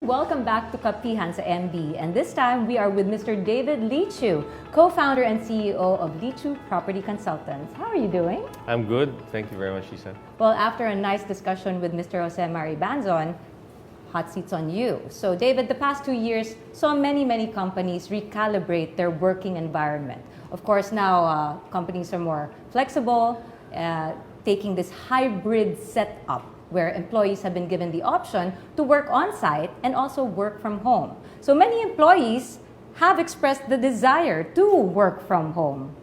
Welcome back to Kapihan sa MB, and this time we are with Mr. David Lichu, co-founder and CEO of Lichu Property Consultants. How are you doing? I'm good. Thank you very much, Lisa. Well, after a nice discussion with Mr. Mari Banzon, hot seats on you. So, David, the past 2 years saw many companies recalibrate their working environment. Of course, now companies are more flexible, taking this hybrid setup where employees have been given the option to work on-site and also work from home. So many employees have expressed the desire to work from home.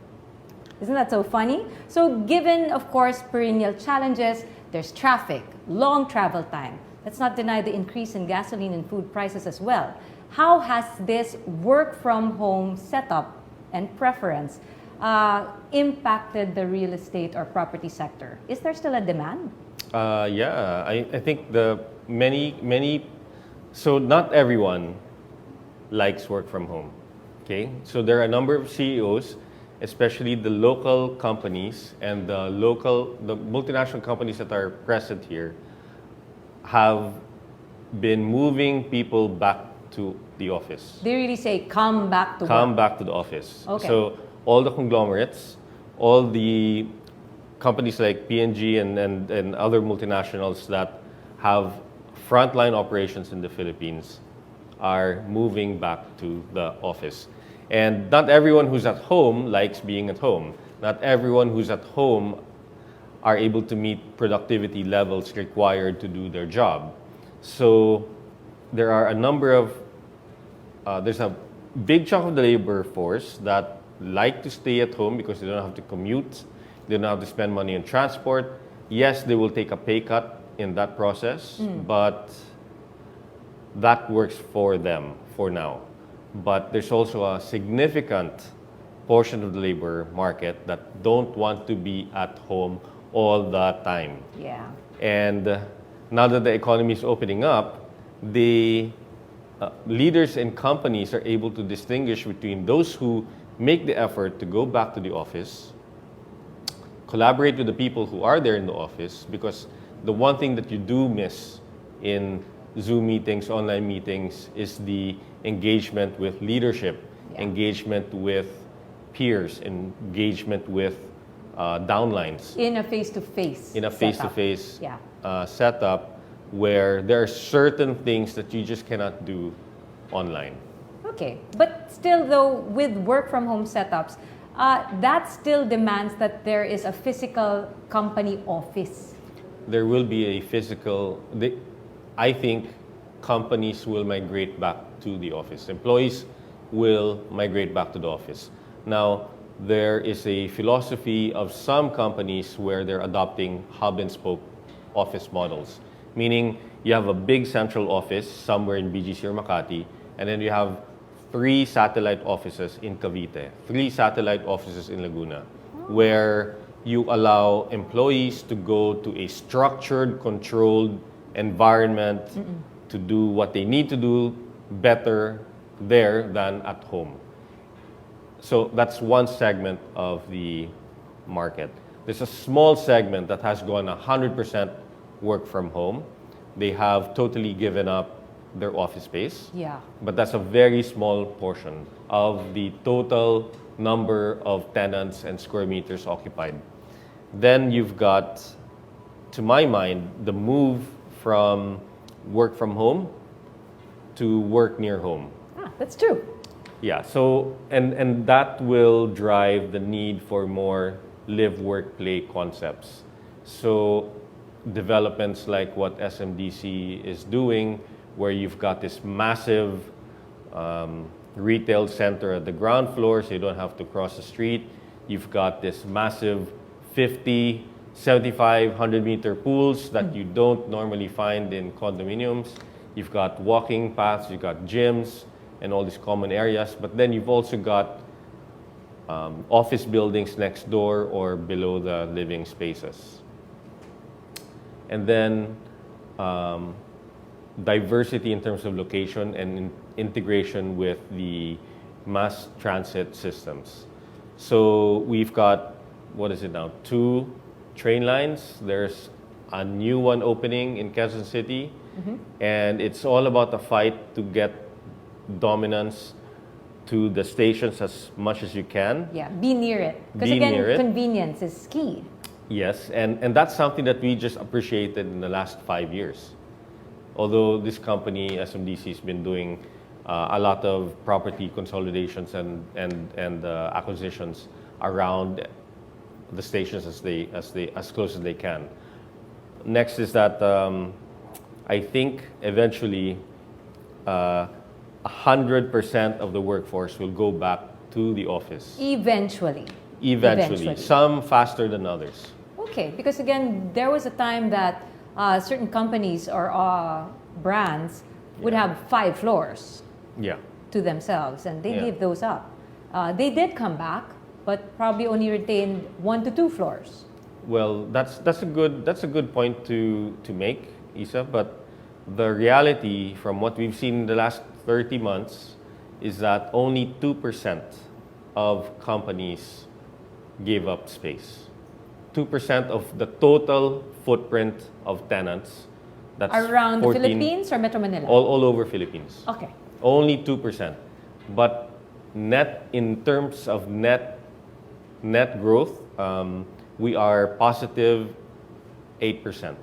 Isn't that so funny? So given, of course, perennial challenges, there's traffic, long travel time. Let's not deny the increase in gasoline and food prices as well. How has this work from home setup and preference impacted the real estate or property sector? Is there still a demand? I think so not everyone likes work from home. Okay, so there are a number of CEOs, especially the local companies and the multinational companies that are present here, have been moving people back to the office. They really say, come back to Come work. back to the office. Okay. So all the conglomerates, all the companies like P&G and other multinationals that have frontline operations in the Philippines are moving back to the office. And not everyone who's at home likes being at home. Not everyone who's at home are able to meet productivity levels required to do their job. So there are a number of, there's a big chunk of the labor force that like to stay at home because they don't have to commute. They don't have to spend money on transport. Yes, they will take a pay cut in that process, but that works for them for now. But there's also a significant portion of the labor market that don't want to be at home all the time. Yeah. And now that the economy is opening up, the leaders in companies are able to distinguish between those who make the effort to go back to the office, collaborate with the people who are there in the office, because the one thing that you do miss in Zoom meetings, online meetings, is the engagement with leadership, engagement with peers, engagement with downlines. In a face-to-face setup where there are certain things that you just cannot do online. Okay, but still though, with work from home setups, that still demands that there is a physical company office. There will be a physical, I think companies will migrate back to the office. Employees will migrate back to the office. Now, there is a philosophy of some companies where they're adopting hub and spoke office models, meaning you have a big central office somewhere in BGC or Makati, and then you have 3 satellite offices in Cavite, 3 satellite offices in Laguna, where you allow employees to go to a structured, controlled environment to do what they need to do better there than at home. So that's one segment of the market. There's a small segment that has gone 100% work from home. They have totally given up their office space. Yeah. But that's a very small portion of the total number of tenants and square meters occupied. Then you've got, to my mind, the move from work from home to work near home. That's true. Yeah, so, and that will drive the need for more live, work, play concepts. So developments like what SMDC is doing, where you've got this massive retail center at the ground floor, so you don't have to cross the street. You've got this massive 50, 75, 100-meter pools that you don't normally find in condominiums. You've got walking paths, you've got gyms, and all these common areas. But then you've also got office buildings next door or below the living spaces. And then diversity in terms of location and integration with the mass transit systems. So we've got, what is it now, 2 train lines. There's a new one opening in Quezon City. And it's all about the fight to get dominance to the stations as much as you can. Yeah, be near it. Because Be again, near it. convenience is key. Yes, and that's something that we just appreciated in the last 5 years. Although this company, SMDC, has been doing a lot of property consolidations and acquisitions around the stations as close as they can. Next is that I think eventually 100% of the workforce will go back to the office. Eventually. Eventually. Some faster than others. Okay, because again, there was a time that certain companies or brands would have 5 floors Yeah. to themselves, and they Yeah. gave those up. They did come back, but probably only retained 1 to 2 floors. Well, that's a good point to make, Isa. But the reality from what we've seen in the last 30 months is that only 2% of companies gave up space. 2% of the total footprint of tenants. That's Around the 14 Philippines or Metro Manila? all over Philippines. Okay. Only 2%. But in terms of net growth, we are positive 8%.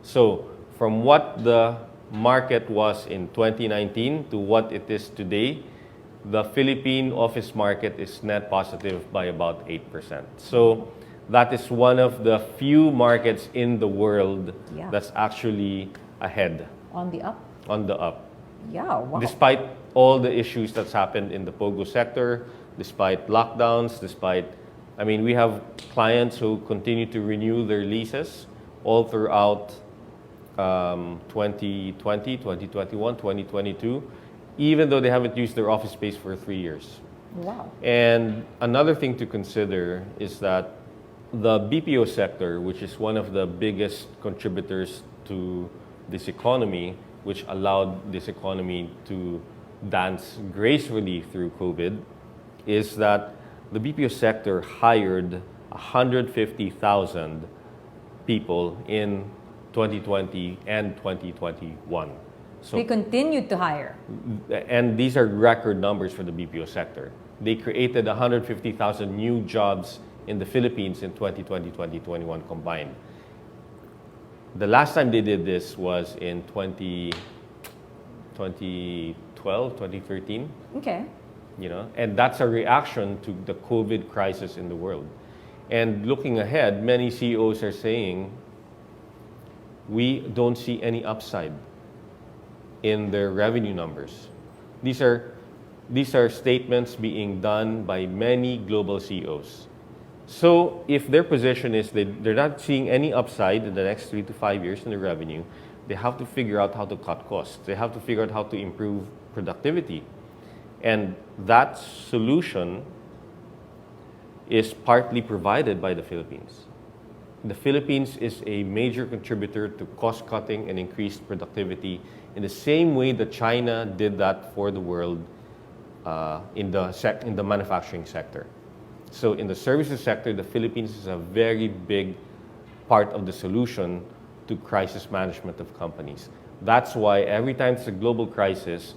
So from what the market was in 2019 to what it is today, the Philippine office market is net positive by about 8%. So that is one of the few markets in the world Yeah. that's actually ahead, On the up? on the up. Yeah, wow. Despite all the issues that's happened in the POGO sector, despite lockdowns, we have clients who continue to renew their leases all throughout 2020, 2021, 2022, even though they haven't used their office space for 3 years. Wow. And another thing to consider is that the BPO sector, which is one of the biggest contributors to this economy, which allowed this economy to dance gracefully through COVID, is that the BPO sector hired 150,000 people in 2020 and 2021. So, They continued to hire. and these are record numbers for the BPO sector. They created 150,000 new jobs in the Philippines in 2020, 2021 combined. The last time they did this was in 2012, 2013, Okay. and that's a reaction to the COVID crisis in the world. And looking ahead, many CEOs are saying, we don't see any upside in their revenue numbers. These are statements being done by many global CEOs. So if their position is they're not seeing any upside in the next 3 to 5 years in the revenue, they have to figure out how to cut costs. They have to figure out how to improve productivity. And that solution is partly provided by the Philippines. The Philippines is a major contributor to cost cutting and increased productivity in the same way that China did that for the world in the manufacturing sector. So in the services sector, the Philippines is a very big part of the solution to crisis management of companies. That's why every time it's a global crisis,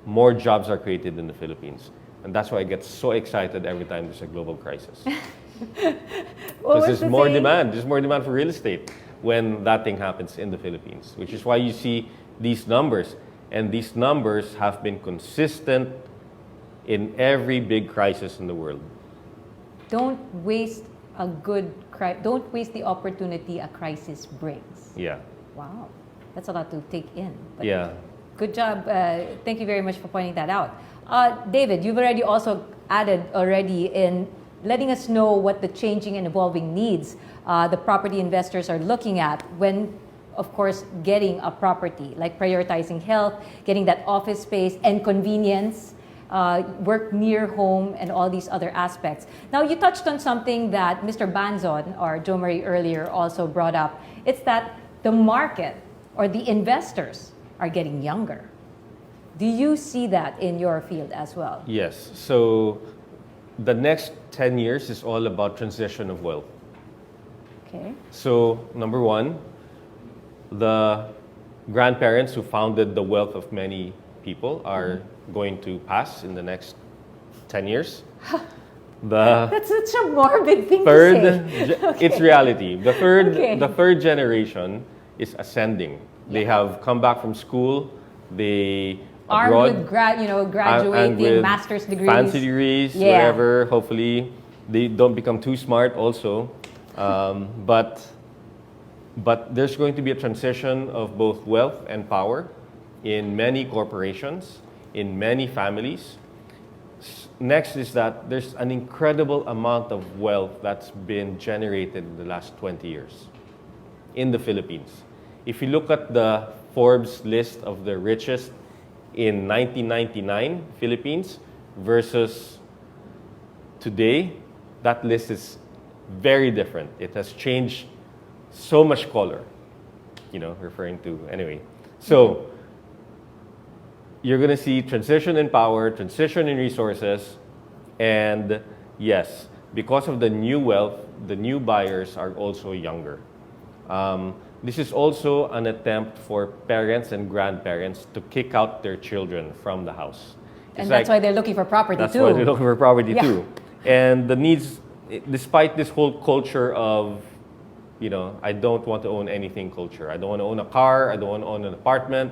more jobs are created in the Philippines. And that's why I get so excited every time there's a global crisis. Because there's more demand. There's more demand for real estate when that thing happens in the Philippines, which is why you see these numbers. And these numbers have been consistent in every big crisis in the world. Don't waste don't waste the opportunity a crisis brings. Yeah. Wow. That's a lot to take in. But Yeah. Good job. Thank you very much for pointing that out. David, you've already also added in letting us know what the changing and evolving needs the property investors are looking at when, of course, getting a property, like prioritizing health, getting that office space and convenience, work near home, and all these other aspects. Now, you touched on something that Mr. Banzon or Jo Marie earlier also brought up. It's that the market or the investors are getting younger. Do you see that in your field as well? Yes. So the next 10 years is all about transition of wealth. Okay. So number one, the grandparents who founded the wealth of many people are going to pass in the next 10 years. That's such a morbid thing Third, to say. it's reality. Okay. The third generation is ascending. They have come back from school. They Armed abroad, with graduating, and with master's degrees. fancy degrees, Yeah. whatever. Hopefully, they don't become too smart also. But there's going to be a transition of both wealth and power in many corporations, in many families. Next is that there's an incredible amount of wealth that's been generated in the last 20 years in the Philippines. If you look at the Forbes list of the richest in 1999 Philippines versus today, that list is very different. It has changed so much color, referring to, anyway. So, you're going to see transition in power, transition in resources, and yes, because of the new wealth, the new buyers are also younger. This is also an attempt for parents and grandparents to kick out their children from the house. And that's why they're looking for property that's too. That's why they're looking for property Yeah. too. And the needs, despite this whole culture of, I don't want to own anything culture. I don't want to own a car. I don't want to own an apartment.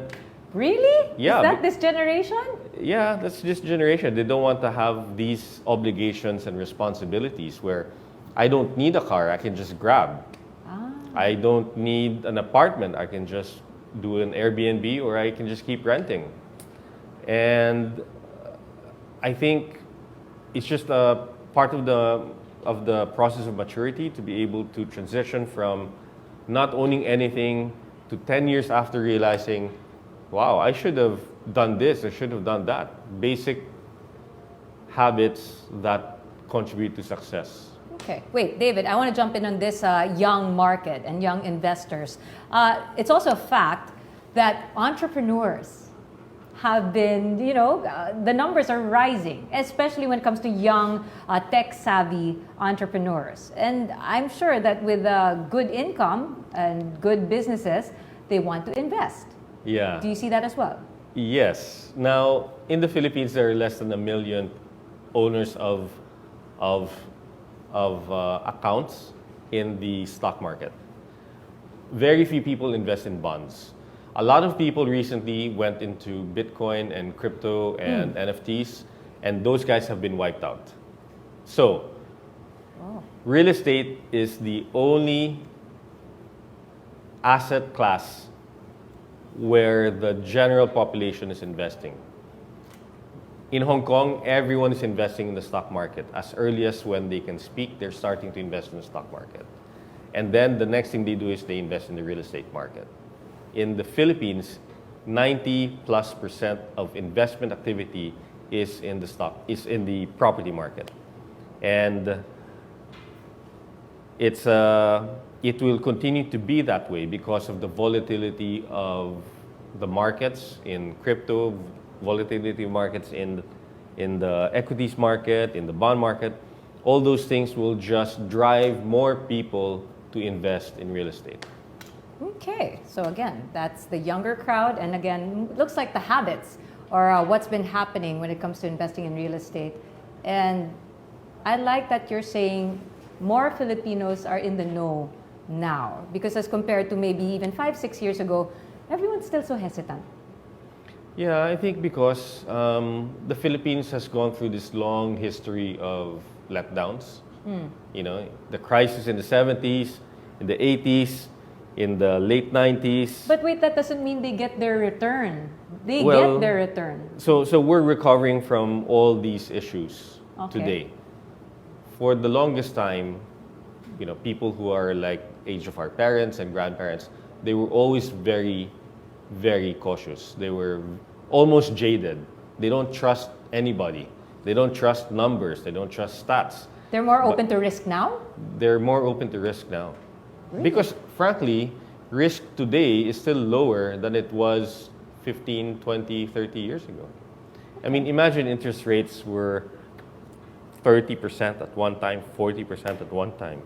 Really? Yeah, Is that this generation? Yeah, that's this generation. They don't want to have these obligations and responsibilities where I don't need a car. I can just grab. I don't need an apartment. I can just do an Airbnb or I can just keep renting. And I think it's just a part of the process of maturity to be able to transition from not owning anything to 10 years after realizing, wow, I should have done this, I should have done that. Basic habits that contribute to success. Okay, wait, David, I want to jump in on this young market and young investors. It's also a fact that entrepreneurs have been, the numbers are rising, especially when it comes to young, tech-savvy entrepreneurs. And I'm sure that with good income and good businesses, they want to invest. Yeah. Do you see that as well? Yes. Now, in the Philippines, there are less than 1 million owners of accounts in the stock market. Very few people invest in bonds. A lot of people recently went into Bitcoin and crypto and NFTs, and those guys have been wiped out. So, real estate is the only asset class where the general population is investing. In Hong Kong, everyone is investing in the stock market. As early as when they can speak, they're starting to invest in the stock market. And then the next thing they do is they invest in the real estate market. In the Philippines, 90+% of investment activity is in the property market. And it will continue to be that way because of the volatility of the markets in crypto, volatility of markets in the equities market, in the bond market. All those things will just drive more people to invest in real estate. Okay, so again, that's the younger crowd, and again, looks like the habits or what's been happening when it comes to investing in real estate. And I like that you're saying more Filipinos are in the know now, because as compared to maybe even 5-6 years ago, everyone's still so hesitant. Yeah, I think because the Philippines has gone through this long history of letdowns. The crisis in the 70s, in the 80s, in the late 90s. But wait, that doesn't mean they get their return. They Well, get their return. So we're recovering from all these issues today. For the longest time, people who are like age of our parents and grandparents, they were always very, very cautious. They were almost jaded. They don't trust anybody. They don't trust numbers. They don't trust stats. They're more open to risk now? They're more open to risk now. Really? Because frankly, risk today is still lower than it was 15, 20, 30 years ago. I mean, imagine interest rates were 30% at one time, 40% at one time.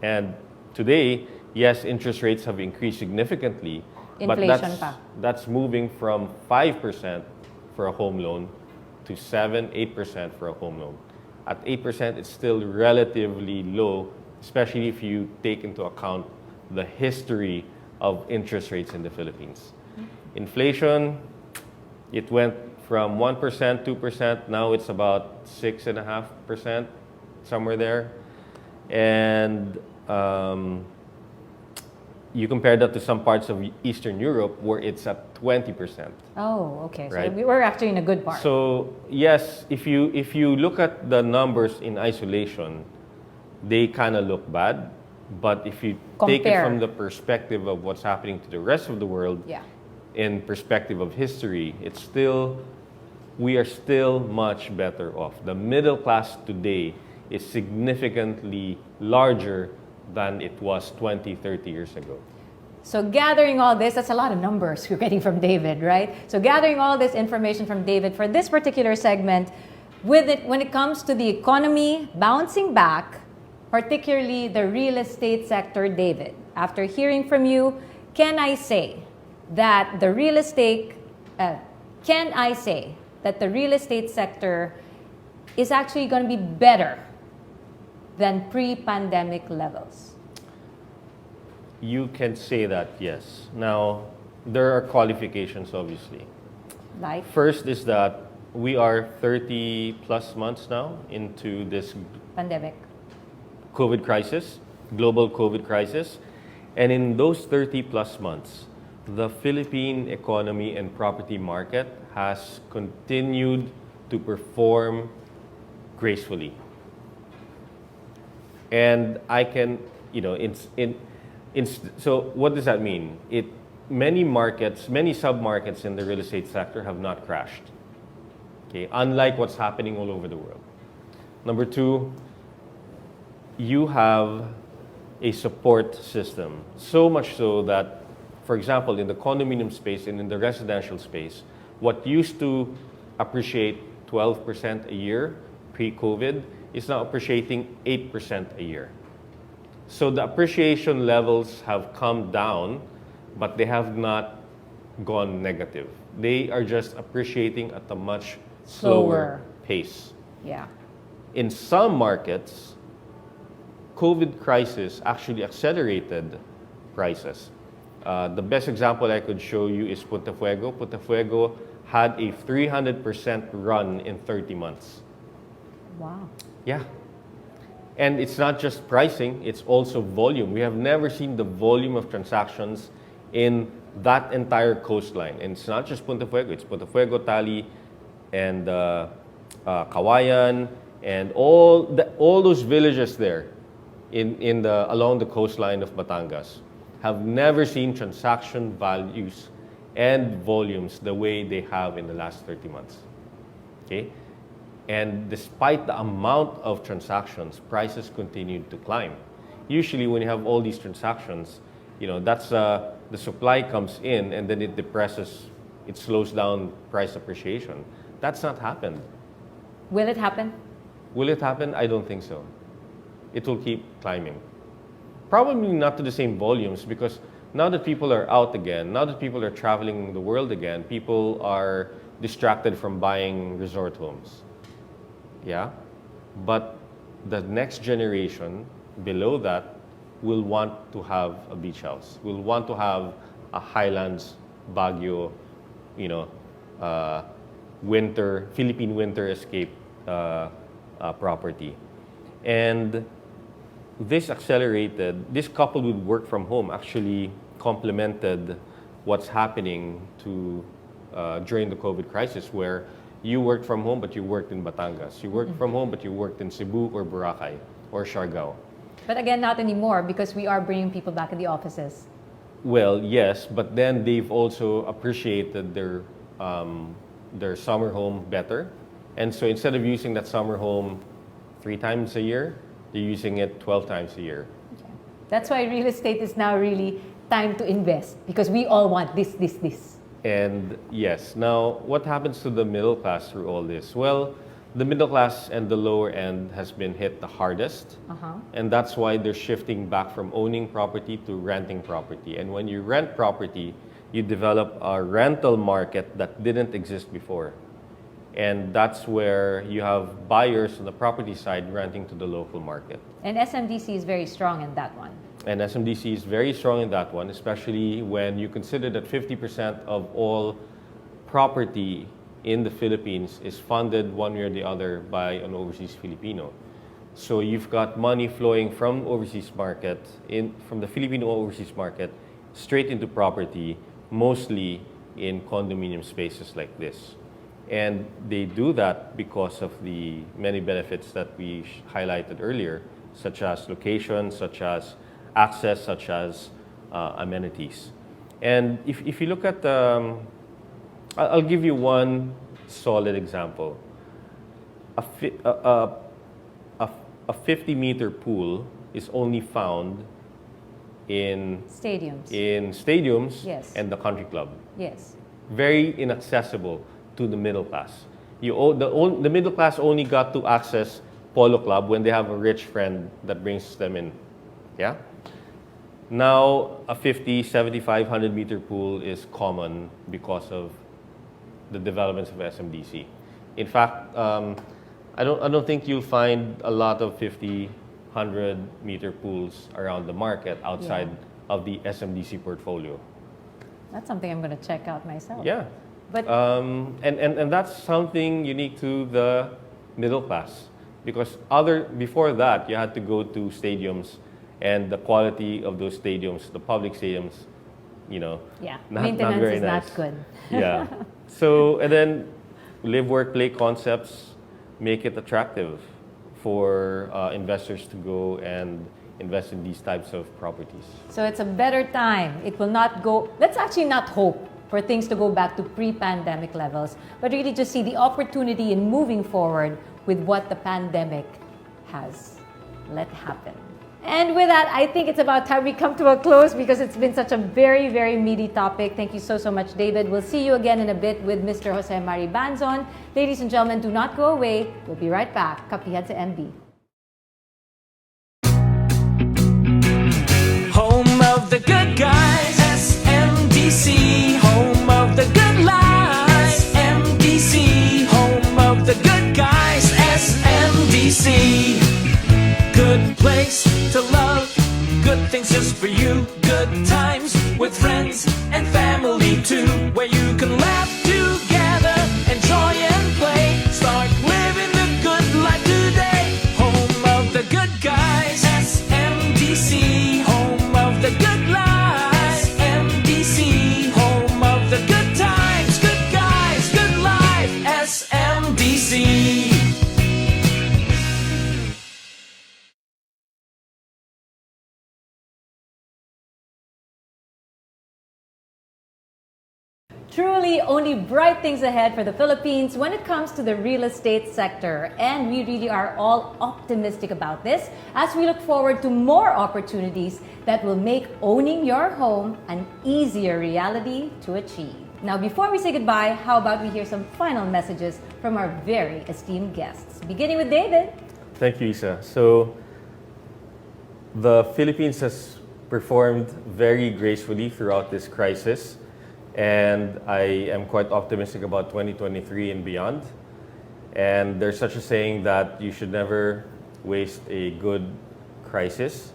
And today, yes, interest rates have increased significantly, But Inflation pa. that's moving from 5% for a home loan to 7-8% for a home loan. At 8%, it's still relatively low, especially if you take into account the history of interest rates in the Philippines. Inflation, it went from 1%, 2%, now it's about 6.5%, somewhere there. And you compare that to some parts of Eastern Europe where it's at 20%. Oh, okay. So Right. we were actually in a good part. So yes, if you look at the numbers in isolation, they kind of look bad. But if you take it Compare. from the perspective of what's happening to the rest of the world, Yeah. in perspective of history, we are still much better off. The middle class today is significantly larger than it was 20, 30 years ago. So gathering all this, that's a lot of numbers we're getting from David, right? So gathering all this information from David for this particular segment, when it comes to the economy bouncing back, particularly the real estate sector, David, after hearing from you, can I say that the real estate sector is actually going to be better than pre-pandemic levels? You can say that, yes. Now, there are qualifications, obviously. Like? First is that we are 30 plus months now into this Pandemic. COVID crisis, global COVID crisis. And in those 30 plus months, the Philippine economy and property market has continued to perform gracefully. And I can, so what does that mean? Many markets, many sub-markets in the real estate sector have not crashed. Okay, unlike what's happening all over the world. Number two, you have a support system. So much so that, for example, in the condominium space and in the residential space, what used to appreciate 12% a year pre-COVID is now appreciating 8% a year. So the appreciation levels have come down, but they have not gone negative. They are just appreciating at a much slower pace. Yeah. In some markets, COVID crisis actually accelerated prices. The best example I could show you is Punta Fuego. Punta Fuego had a 300% run in 30 months. Wow. Yeah. And it's not just pricing, it's also volume. We have never seen the volume of transactions in that entire coastline. And it's not just Punta Fuego, it's Punta Fuego, Tali, and Kawayan, and all those villages there along the coastline of Batangas have never seen transaction values and volumes the way they have in the last 30 months. Okay? And despite the amount of transactions, prices continued to climb. Usually when you have all these transactions, that's the supply comes in and then it slows down price appreciation. That's not happened. Will it happen? Will it happen? I don't think so. It will keep climbing. Probably not to the same volumes because now that people are out again, now that people are traveling the world again, people are distracted from buying resort homes. Yeah? But the next generation below that will want to have a beach house, will want to have a Highlands, Baguio, Philippine winter escape property. And this coupled with work from home actually complemented what's happening during the COVID crisis where you worked from home but you worked in Batangas. You worked from home but you worked in Cebu or Boracay or Siargao. But again, not anymore because we are bringing people back in the offices. Well, yes, but then they've also appreciated their summer home better. And so instead of using that summer home 3 times a year, they're using it 12 times a year. Okay. That's why real estate is now really time to invest because we all want this. And yes, now what happens to the middle class through all this? Well, the middle class and the lower end has been hit the hardest. And that's why they're shifting back from owning property to renting property. And when you rent property, you develop a rental market that didn't exist before. And that's where you have buyers on the property side renting to the local market. And SMDC is very strong in that one. And SMDC is very strong in that one, especially when you consider that 50% of all property in the Philippines is funded one way or the other by an overseas Filipino. So you've got money flowing from overseas market, from the Filipino overseas market, straight into property, mostly in condominium spaces like this. And they do that because of the many benefits that we highlighted earlier, such as location, such as access, such as amenities. And if you look at, I'll give you one solid example. A 50-meter pool is only found in stadiums Yes. and the country club. Yes. Very inaccessible to the middle class. The middle class only got to access Polo Club when they have a rich friend that brings them in. Yeah? Now, a 50, 75, 100-meter pool is common because of the developments of SMDC. In fact, I don't think you'll find a lot of 50, 100-meter pools around the market outside of the SMDC portfolio. That's something I'm going to check out myself. Yeah. But and that's something unique to the middle class, because before that you had to go to stadiums, and the quality of those stadiums, the public stadiums, not maintenance very is nice. not good. Yeah. So, and then live, work, play concepts make it attractive for investors to go and invest in these types of properties. So it's a better time. It will not go, let's actually not hope for things to go back to pre-pandemic levels, but really just see the opportunity in moving forward with what the pandemic has let happen. And with that, I think it's about time we come to a close because it's been such a very, very meaty topic. Thank you so much, David. We'll see you again in a bit with Mr. Jose Mari Banzon. Ladies and gentlemen, do not go away. We'll be right back. Kapihan sa MB. Home of the good guys, SMDC. Home of the good life, SMDC. Home of the good guys, SMDC. Good place to love, good things just for you. Good times with friends and family too, where you can laugh together, enjoy and play. Start living the good life today. Home of the good guys, SMDC. Home of the good life, SMDC. Home of the good times, good guys, good life, SMDC. Truly, only bright things ahead for the Philippines when it comes to the real estate sector. And we really are all optimistic about this as we look forward to more opportunities that will make owning your home an easier reality to achieve. Now, before we say goodbye, how about we hear some final messages from our very esteemed guests, beginning with David. Thank you, Isa. So, the Philippines has performed very gracefully throughout this crisis. And I am quite optimistic about 2023 and beyond. And there's such a saying that you should never waste a good crisis.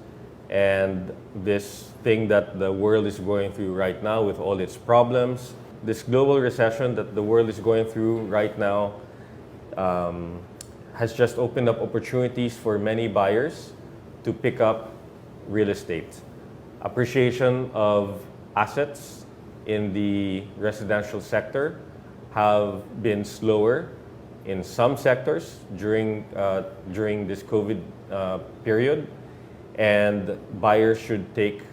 And this thing that the world is going through right now with all its problems, this global recession that the world is going through right now has just opened up opportunities for many buyers to pick up real estate. Appreciation of assets in the residential sector have been slower in some sectors during this COVID period, and buyers should take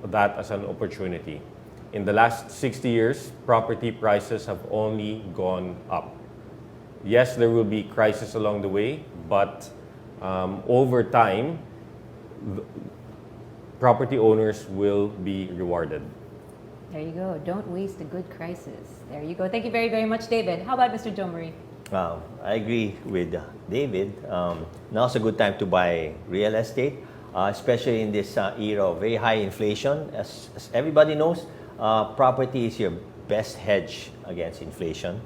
that as an opportunity. In the last 60 years, property prices have only gone up. Yes, there will be crises along the way, but over time, property owners will be rewarded. There you go. Don't waste a good crisis. There you go. Thank you very, very much, David. How about Mr. Jomari? I agree with David. Now's a good time to buy real estate, especially in this era of very high inflation. As everybody knows, property is your best hedge against inflation.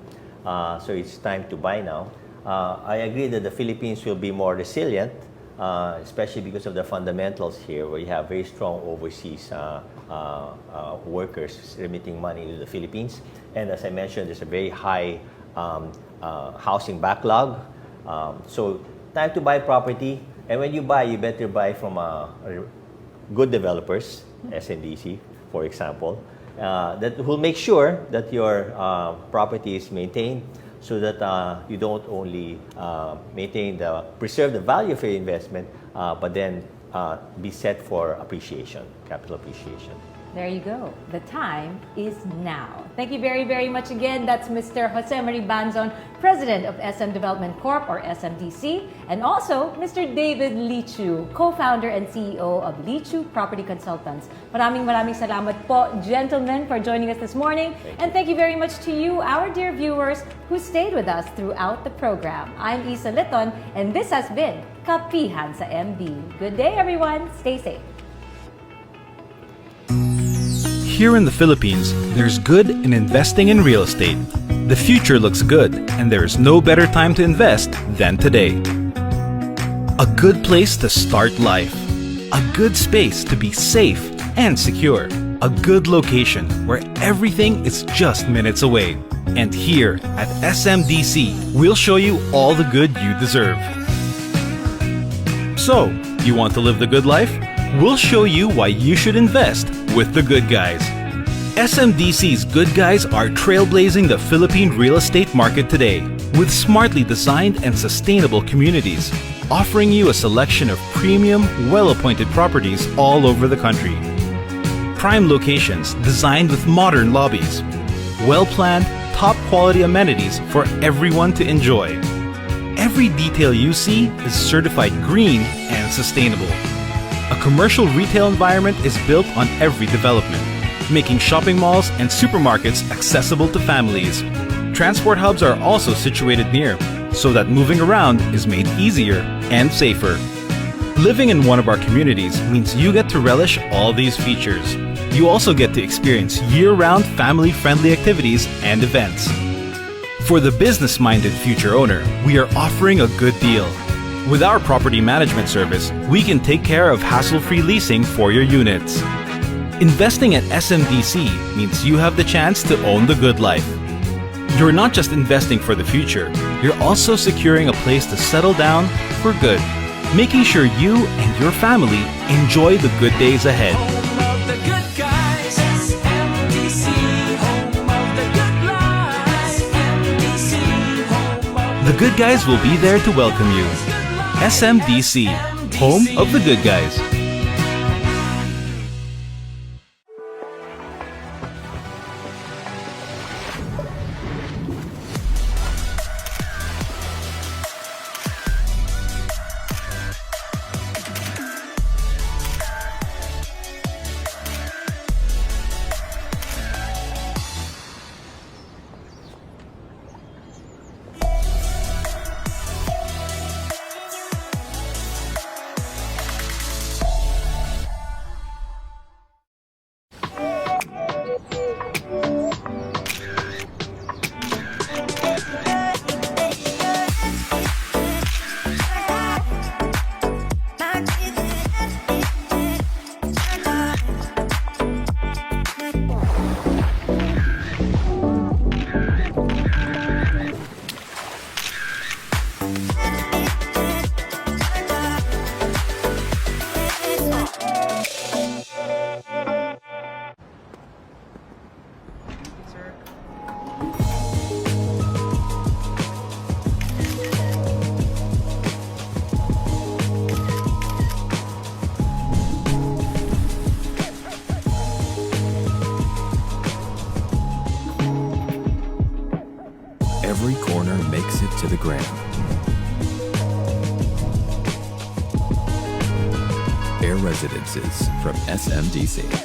So it's time to buy now. I agree that the Philippines will be more resilient, especially because of the fundamentals here, where you have very strong overseas workers remitting money to the Philippines. And as I mentioned, there's a very high housing backlog. So time to buy property. And when you buy, you better buy from good developers, SMDC, for example, that will make sure that your property is maintained, so that you don't only preserve the value of your investment, but then be set for appreciation, capital appreciation. There you go. The time is now. Thank you very, very much again. That's Mr. Jose Mari Banzon, President of SM Development Corp or SMDC, and also Mr. David Lichu, Co-founder and CEO of Lichu Property Consultants. Maraming salamat po, gentlemen, for joining us this morning. And thank you very much to you, our dear viewers, who stayed with us throughout the program. I'm Isa Liton, and this has been Kapihan sa MD. Good day, everyone. Stay safe. Here in the Philippines, there's good in investing in real estate. The future looks good, and there is no better time to invest than today. A good place to start life. A good space to be safe and secure. A good location where everything is just minutes away. And here at SMDC, we'll show you all the good you deserve. So, you want to live the good life? We'll show you why you should invest with the good guys. SMDC's good guys are trailblazing the Philippine real estate market today with smartly designed and sustainable communities, offering you a selection of premium, well-appointed properties all over the country. Prime locations designed with modern lobbies, well-planned, top-quality amenities for everyone to enjoy. Every detail you see is certified green and sustainable. A commercial retail environment is built on every development, making shopping malls and supermarkets accessible to families. Transport hubs are also situated near, so that moving around is made easier and safer. Living in one of our communities means you get to relish all these features. You also get to experience year-round family-friendly activities and events. For the business-minded future owner, we are offering a good deal. With our property management service, we can take care of hassle-free leasing for your units. Investing at SMDC means you have the chance to own the good life. You're not just investing for the future, you're also securing a place to settle down for good, making sure you and your family enjoy the good days ahead. Home of the good guys, SMDC. Home of the good lives, SMDC. Home of The good guys will be there to welcome you. SMDC, home of the good guys. Every corner makes it to the gram. Air Residences from SMDC.